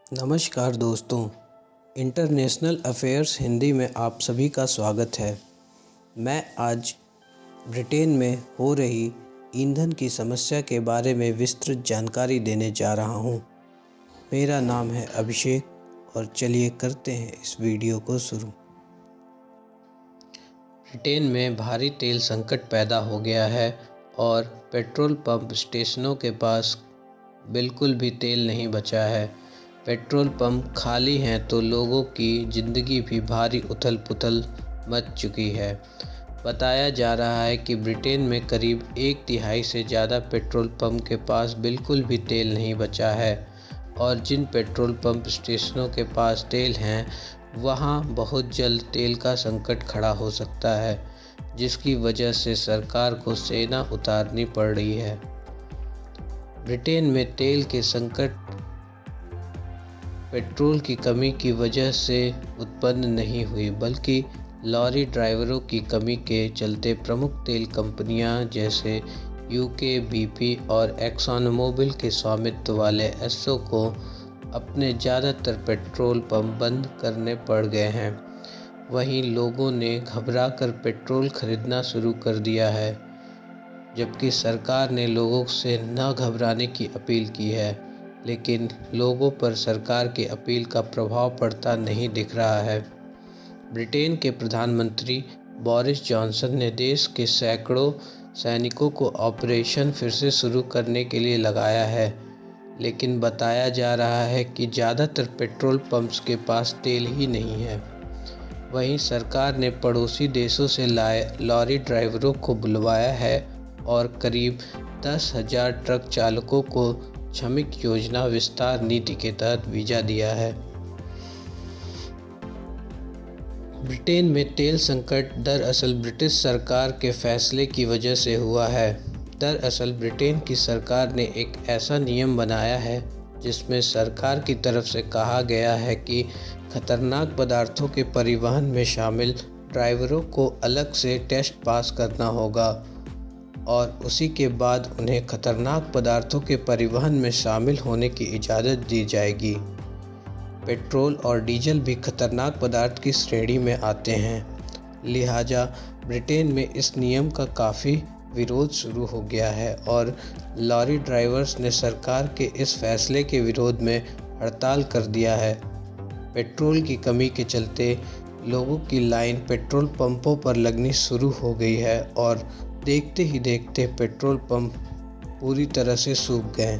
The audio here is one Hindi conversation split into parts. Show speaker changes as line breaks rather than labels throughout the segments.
नमस्कार दोस्तों, इंटरनेशनल अफेयर्स हिंदी में आप सभी का स्वागत है। मैं आज ब्रिटेन में हो रही ईंधन की समस्या के बारे में विस्तृत जानकारी देने जा रहा हूं। मेरा नाम है अभिषेक और चलिए करते हैं इस वीडियो को शुरू। ब्रिटेन में भारी तेल संकट पैदा हो गया है और पेट्रोल पंप स्टेशनों के पास बिल्कुल भी तेल नहीं बचा है। पेट्रोल पंप खाली हैं तो लोगों की ज़िंदगी भी भारी उथल पुथल मच चुकी है। बताया जा रहा है कि ब्रिटेन में करीब 1/3 से ज़्यादा पेट्रोल पंप के पास बिल्कुल भी तेल नहीं बचा है और जिन पेट्रोल पंप स्टेशनों के पास तेल हैं वहां बहुत जल्द तेल का संकट खड़ा हो सकता है, जिसकी वजह से सरकार को सेना उतारनी पड़ रही है। ब्रिटेन में तेल के संकट पेट्रोल की कमी की वजह से उत्पन्न नहीं हुई, बल्कि लॉरी ड्राइवरों की कमी के चलते प्रमुख तेल कंपनियां जैसे यूके, बीपी और एक्सन मोबिल के स्वामित्व वाले एसो को अपने ज़्यादातर पेट्रोल पंप बंद करने पड़ गए हैं। वहीं लोगों ने घबराकर पेट्रोल खरीदना शुरू कर दिया है, जबकि सरकार ने लोगों से न घबराने की अपील की है, लेकिन लोगों पर सरकार की अपील का प्रभाव पड़ता नहीं दिख रहा है। ब्रिटेन के प्रधानमंत्री बोरिस जॉनसन ने देश के सैकड़ों सैनिकों को ऑपरेशन फिर से शुरू करने के लिए लगाया है, लेकिन बताया जा रहा है कि ज़्यादातर पेट्रोल पंप्स के पास तेल ही नहीं है। वहीं सरकार ने पड़ोसी देशों से लाए लॉरी ड्राइवरों को बुलवाया है और करीब 10,000 ट्रक चालकों को श्रमिक योजना विस्तार नीति के तहत वीज़ा दिया है। ब्रिटेन में तेल संकट दरअसल ब्रिटिश सरकार के फैसले की वजह से हुआ है। दरअसल ब्रिटेन की सरकार ने एक ऐसा नियम बनाया है जिसमें सरकार की तरफ से कहा गया है कि खतरनाक पदार्थों के परिवहन में शामिल ड्राइवरों को अलग से टेस्ट पास करना होगा और उसी के बाद उन्हें खतरनाक पदार्थों के परिवहन में शामिल होने की इजाज़त दी जाएगी। पेट्रोल और डीजल भी खतरनाक पदार्थ की श्रेणी में आते हैं, लिहाजा ब्रिटेन में इस नियम का काफ़ी विरोध शुरू हो गया है और लॉरी ड्राइवर्स ने सरकार के इस फैसले के विरोध में हड़ताल कर दिया है। पेट्रोल की कमी के चलते लोगों की लाइन पेट्रोल पंपों पर लगनी शुरू हो गई है और देखते ही देखते पेट्रोल पंप पूरी तरह से सूख गए।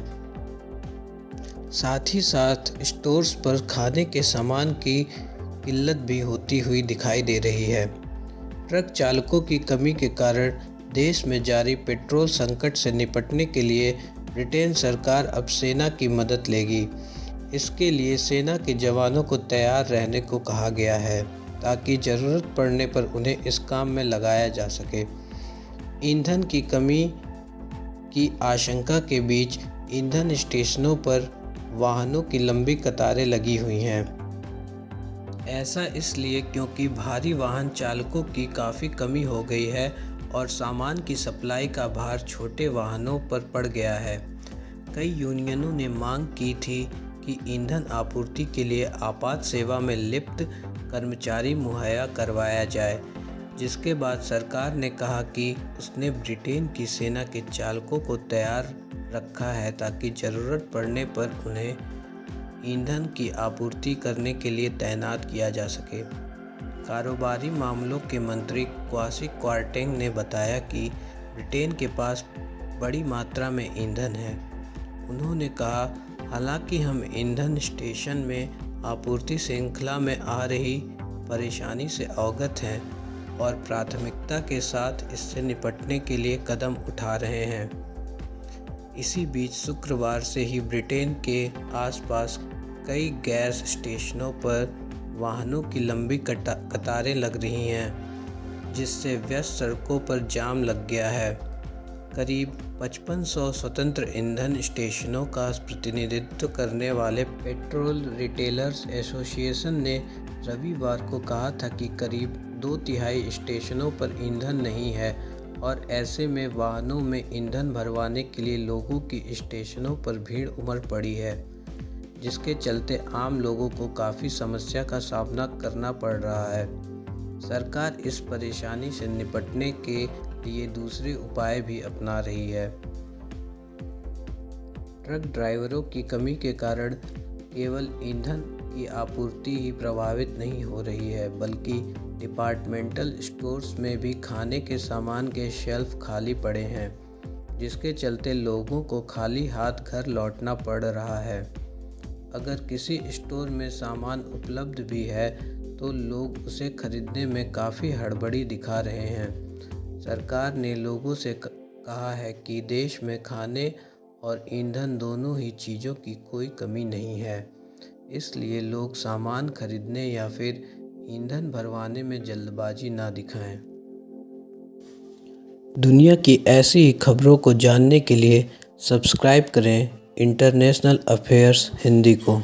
साथ ही साथ स्टोर्स पर खाने के सामान की किल्लत भी होती हुई दिखाई दे रही है। ट्रक चालकों की कमी के कारण देश में जारी पेट्रोल संकट से निपटने के लिए ब्रिटेन सरकार अब सेना की मदद लेगी। इसके लिए सेना के जवानों को तैयार रहने को कहा गया है ताकि ज़रूरत पड़ने पर उन्हें इस काम में लगाया जा सके। ईंधन की कमी की आशंका के बीच ईंधन स्टेशनों पर वाहनों की लंबी कतारें लगी हुई हैं। ऐसा इसलिए क्योंकि भारी वाहन चालकों की काफ़ी कमी हो गई है और सामान की सप्लाई का भार छोटे वाहनों पर पड़ गया है। कई यूनियनों ने मांग की थी कि ईंधन आपूर्ति के लिए आपात सेवा में लिप्त कर्मचारी मुहैया करवाया जाए, जिसके बाद सरकार ने कहा कि उसने ब्रिटेन की सेना के चालकों को तैयार रखा है ताकि ज़रूरत पड़ने पर उन्हें ईंधन की आपूर्ति करने के लिए तैनात किया जा सके। कारोबारी मामलों के मंत्री क्वासी क्वारटेंग ने बताया कि ब्रिटेन के पास बड़ी मात्रा में ईंधन है। उन्होंने कहा, हालांकि हम ईंधन स्टेशन में आपूर्ति श्रृंखला में आ रही परेशानी से अवगत हैं और प्राथमिकता के साथ इससे निपटने के लिए कदम उठा रहे हैं। इसी बीच शुक्रवार से ही ब्रिटेन के आसपास कई गैस स्टेशनों पर वाहनों की लंबी कतारें लग रही हैं, जिससे व्यस्त सड़कों पर जाम लग गया है। करीब 5500 स्वतंत्र ईंधन स्टेशनों का प्रतिनिधित्व करने वाले पेट्रोल रिटेलर्स एसोसिएशन ने रविवार को कहा था कि करीब 2/3 स्टेशनों पर ईंधन नहीं है और ऐसे में वाहनों में ईंधन भरवाने के लिए लोगों की स्टेशनों पर भीड़ उमड़ पड़ी है, जिसके चलते आम लोगों को काफ़ी समस्या का सामना करना पड़ रहा है। सरकार इस परेशानी से निपटने के लिए दूसरे उपाय भी अपना रही है। ट्रक ड्राइवरों की कमी के कारण केवल ईंधन की आपूर्ति ही प्रभावित नहीं हो रही है, बल्कि डिपार्टमेंटल स्टोर्स में भी खाने के सामान के शेल्फ खाली पड़े हैं, जिसके चलते लोगों को खाली हाथ घर लौटना पड़ रहा है। अगर किसी स्टोर में सामान उपलब्ध भी है तो लोग उसे खरीदने में काफ़ी हड़बड़ी दिखा रहे हैं। सरकार ने लोगों से कहा है कि देश में खाने और ईंधन दोनों ही चीज़ों की कोई कमी नहीं है, इसलिए लोग सामान खरीदने या फिर ईंधन भरवाने में जल्दबाजी ना दिखाएं। दुनिया की ऐसी ही खबरों को जानने के लिए सब्सक्राइब करें इंटरनेशनल अफेयर्स हिंदी को।